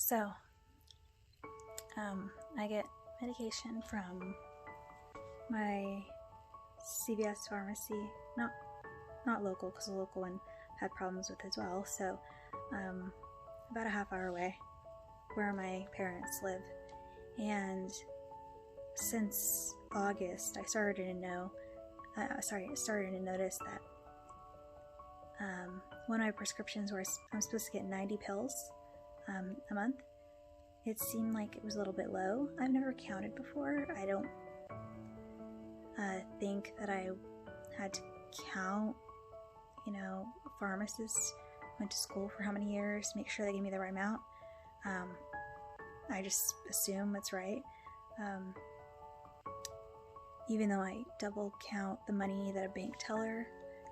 So, I get medication from my CVS pharmacy, not local, because the local one had problems with as well, so about a half hour away where my parents live. And since August, I started to notice that one of my prescriptions where I'm supposed to get 90 pills a month, it seemed like it was a little bit low. I've never counted before. I don't think that I had to count. Pharmacists went to school for how many years, make sure they gave me the right amount. I just assume it's right. Even though I double count the money that a bank teller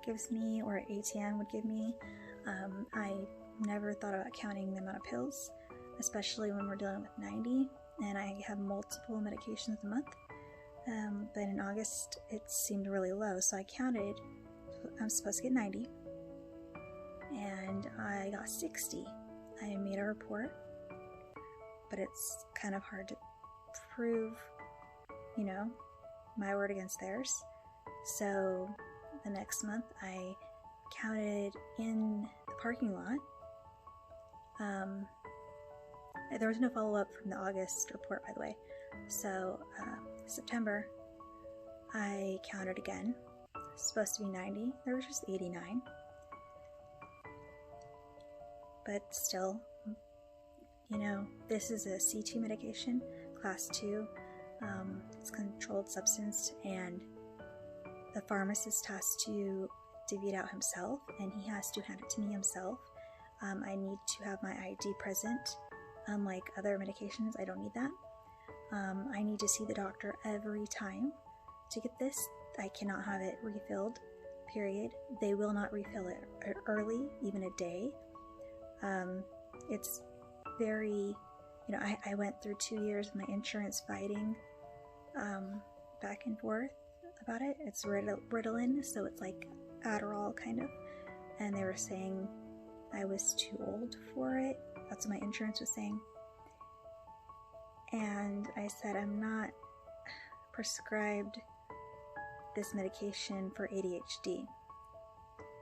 gives me or an ATM would give me, I never thought about counting the amount of pills, especially when we're dealing with 90 and I have multiple medications a month. But in August it seemed really low, so I counted. I'm supposed to get 90 and I got 60. I made a report, but it's kind of hard to prove, my word against theirs. So the next month I counted in the parking lot. There was no follow-up from the August report, by the way. So September I counted again. It's supposed to be 90. There was just 89. But still, this is a C2 medication, class 2. It's controlled substance, and the pharmacist has to divvy it out himself, and he has to hand it to me himself. I need to have my ID present. Unlike other medications, I don't need that. I need to see the doctor every time to get this. I cannot have it refilled, period. They will not refill it early, even a day. It's very, I went through 2 years of my insurance fighting back and forth about it. It's Ritalin, so it's like Adderall kind of, and they were saying I was too old for it. That's what my insurance was saying. And I said, I'm not prescribed this medication for ADHD,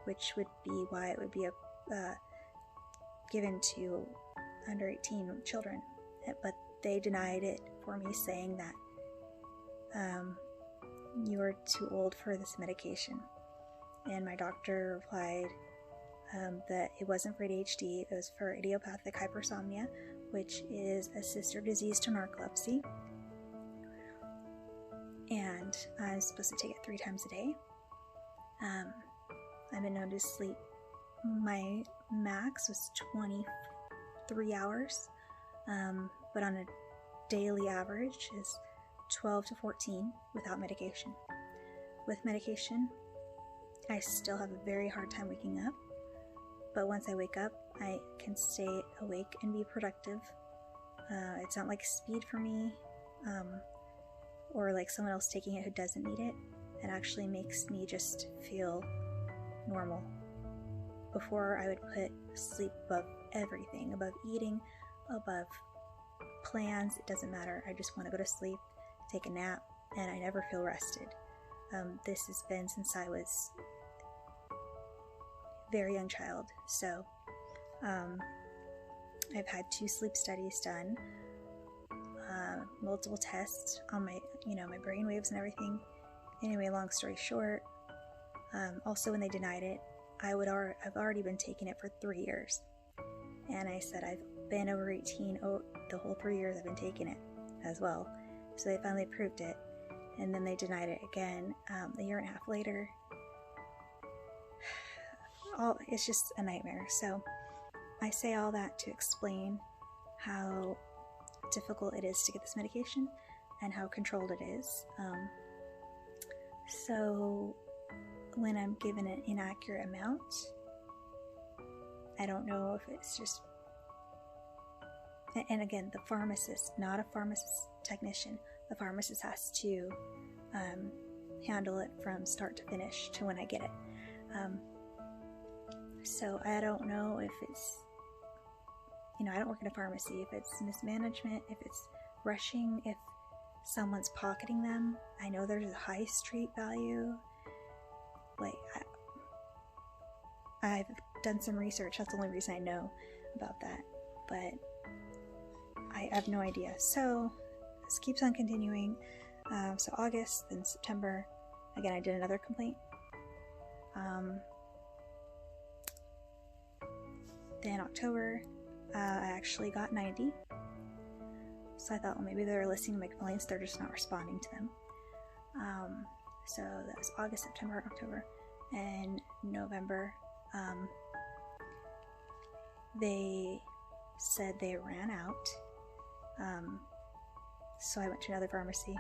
which would be why it would be given to under 18 children. But they denied it for me, saying that you are too old for this medication. And my doctor replied that it wasn't for ADHD, it was for idiopathic hypersomnia, which is a sister disease to narcolepsy. And I'm supposed to take it 3 times a day. I've been known to sleep. My max was 23 hours, but on a daily average is 12 to 14 without medication. With medication, I still have a very hard time waking up, but once I wake up, I can stay awake and be productive. It's not like speed for me, or like someone else taking it who doesn't need it. It actually makes me just feel normal. Before, I would put sleep above everything, above eating, above plans. It doesn't matter. I just want to go to sleep, take a nap, and I never feel rested. This has been since I was a very young child. So I've had 2 sleep studies done, multiple tests on my, my brain waves and everything. Anyway, long story short, also when they denied it, I've already been taking it for 3 years. And I said I've been over 18 the whole 3 years I've been taking it as well. So they finally approved it, and then they denied it again a year and a half later. It's just a nightmare. So I say all that to explain how difficult it is to get this medication and how controlled it is. So when I'm given an inaccurate amount, I don't know if it's just, and again, the pharmacist, not a pharmacist technician, the pharmacist has to handle it from start to finish to when I get it. So I don't know if it's I don't work in a pharmacy. If it's mismanagement, if it's rushing, if someone's pocketing them, I know there's a high street value. Like, I've done some research. That's the only reason I know about that. But I have no idea. So this keeps on continuing. So August, then September. Again, I did another complaint. Then October, I actually got 90. So I thought, well, maybe they're listening to my complaints, they're just not responding to them. So that was August, September, October, and November. They said they ran out. So I went to another pharmacy,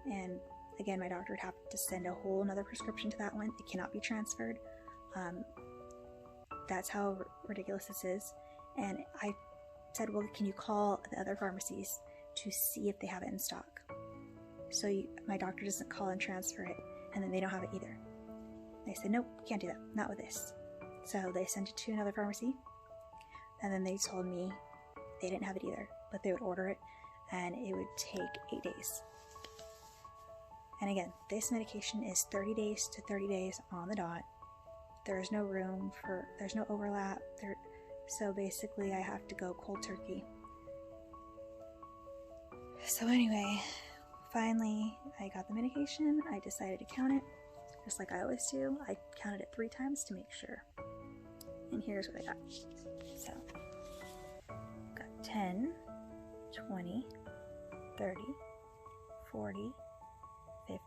and again, my doctor would have to send a whole another prescription to that one. It cannot be transferred. That's how ridiculous this is. And I said, well, can you call the other pharmacies to see if they have it in stock? So my doctor doesn't call and transfer it, and then they don't have it either. They said, nope, can't do that, not with this. So they sent it to another pharmacy, and then they told me they didn't have it either, but they would order it, and it would take 8 days. And again, this medication is 30 days to 30 days on the dot. There's no room for, there's no overlap. So basically I have to go cold turkey. So anyway, finally I got the medication. I decided to count it, just like I always do. I counted it 3 times to make sure. And here's what I got. So, got 10, 20, 30, 40, 50,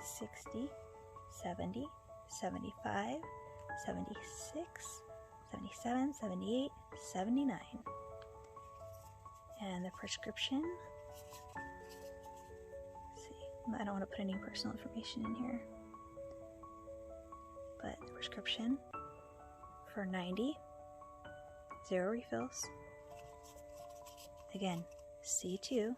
60, 70, 75, 76, 77, 78, 79. And the prescription, let's see, I don't want to put any personal information in here, but the prescription for 90, 0 refills, again, C2,